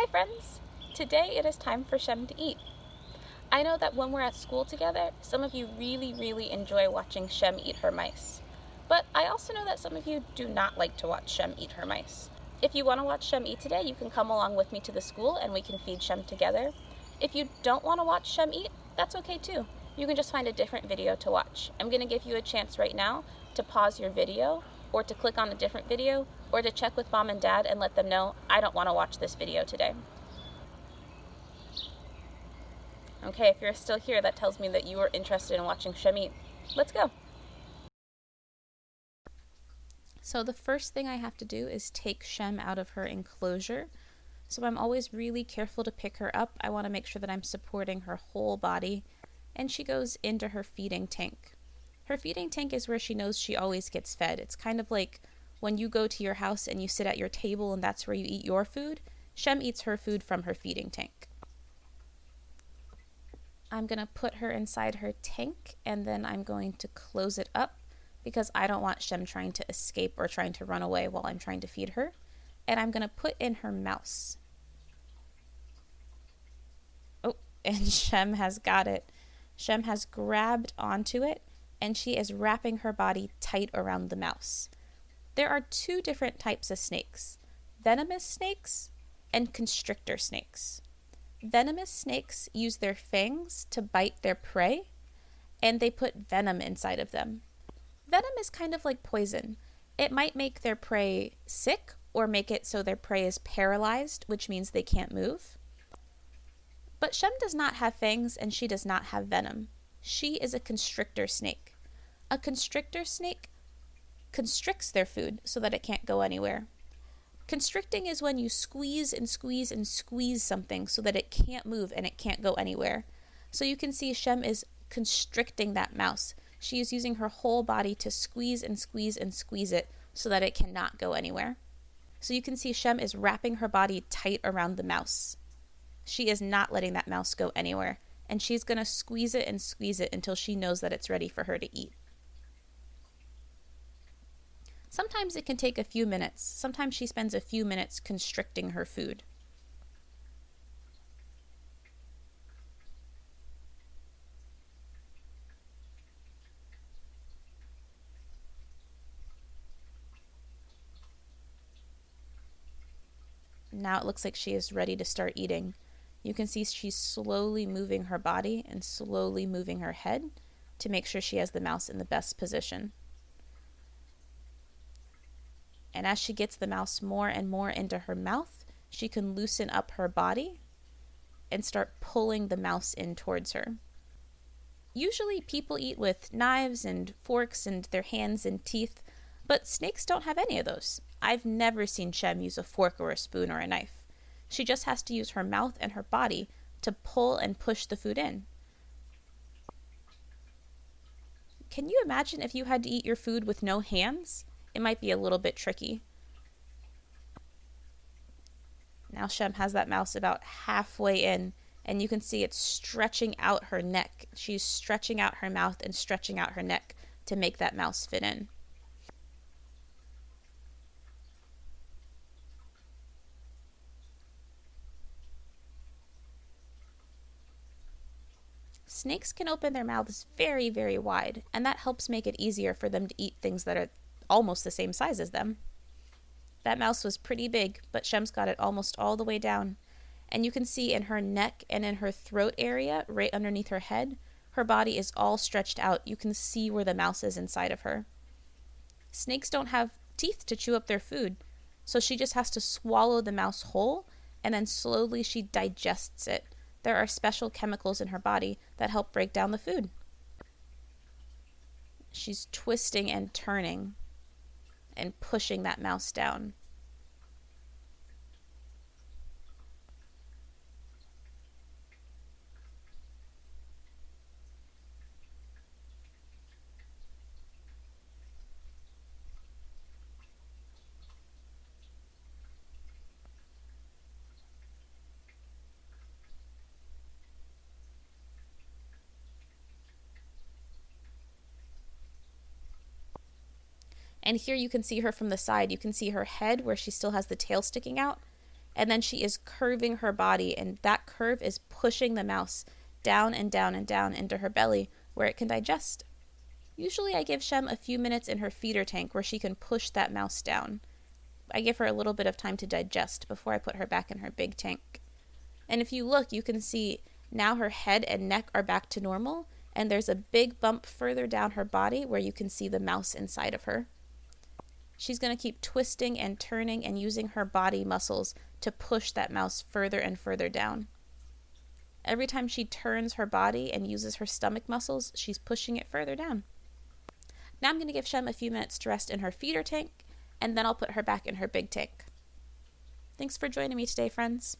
Hi friends! Today it is time for Shem to eat. I know that when we're at school together, some of you really enjoy watching Shem eat her mice. But I also know that some of you do not like to watch Shem eat her mice. If you want to watch Shem eat today, you can come along with me to the school and we can feed Shem together. If you don't want to watch Shem eat, that's okay too. You can just find a different video to watch. I'm going to give you a chance right now to pause your video, or to click on a different video, or to check with mom and dad and let them know, I don't want to watch this video today. Okay, if you're still here, that tells me that you are interested in watching Shem eat. Let's go. So the first thing I have to do is take Shem out of her enclosure. So I'm always really careful to pick her up. I want to make sure that I'm supporting her whole body. And she goes into her feeding tank. Her feeding tank is where she knows she always gets fed. It's kind of like when you go to your house and you sit at your table and that's where you eat your food. Shem eats her food from her feeding tank. I'm going to put her inside her tank and then I'm going to close it up because I don't want Shem trying to escape or trying to run away while I'm trying to feed her. And I'm going to put in her mouse. Oh, and Shem has got it. Shem has grabbed onto it and she is wrapping her body tight around the mouse. There are two different types of snakes, venomous snakes and constrictor snakes. Venomous snakes use their fangs to bite their prey, and they put venom inside of them. Venom is kind of like poison. It might make their prey sick or make it so their prey is paralyzed, which means they can't move. But Shem does not have fangs and she does not have venom. She is a constrictor snake. A constrictor snake constricts their food so that it can't go anywhere. Constricting is when you squeeze and squeeze and squeeze something so that it can't move and it can't go anywhere. So you can see Shem is constricting that mouse. She is using her whole body to squeeze and squeeze and squeeze it so that it cannot go anywhere. So you can see Shem is wrapping her body tight around the mouse. She is not letting that mouse go anywhere, and she's going to squeeze it and squeeze it until she knows that it's ready for her to eat. Sometimes it can take a few minutes. Sometimes she spends a few minutes constricting her food. Now it looks like she is ready to start eating. You can see she's slowly moving her body and slowly moving her head to make sure she has the mouse in the best position. And as she gets the mouse more and more into her mouth, she can loosen up her body and start pulling the mouse in towards her. Usually people eat with knives and forks and their hands and teeth, but snakes don't have any of those. I've never seen Shem use a fork or a spoon or a knife. She just has to use her mouth and her body to pull and push the food in. Can you imagine if you had to eat your food with no hands? It might be a little bit tricky. Now Shem has that mouse about halfway in, and you can see it's stretching out her neck. She's stretching out her mouth and stretching out her neck to make that mouse fit in. Snakes can open their mouths very wide, and that helps make it easier for them to eat things that are almost the same size as them. That mouse was pretty big, but Shem's got it almost all the way down. And you can see in her neck and in her throat area, right underneath her head, her body is all stretched out. You can see where the mouse is inside of her. Snakes don't have teeth to chew up their food, so she just has to swallow the mouse whole, and then slowly she digests it. There are special chemicals in her body that help break down the food. She's twisting and turning and pushing that mouse down. And here you can see her from the side. You can see her head where she still has the tail sticking out. And then she is curving her body, and that curve is pushing the mouse down and down and down into her belly where it can digest. Usually I give Shem a few minutes in her feeder tank where she can push that mouse down. I give her a little bit of time to digest before I put her back in her big tank. And if you look, you can see now her head and neck are back to normal, and there's a big bump further down her body where you can see the mouse inside of her. She's going to keep twisting and turning and using her body muscles to push that mouse further and further down. Every time she turns her body and uses her stomach muscles, she's pushing it further down. Now I'm going to give Shem a few minutes to rest in her feeder tank, and then I'll put her back in her big tank. Thanks for joining me today, friends.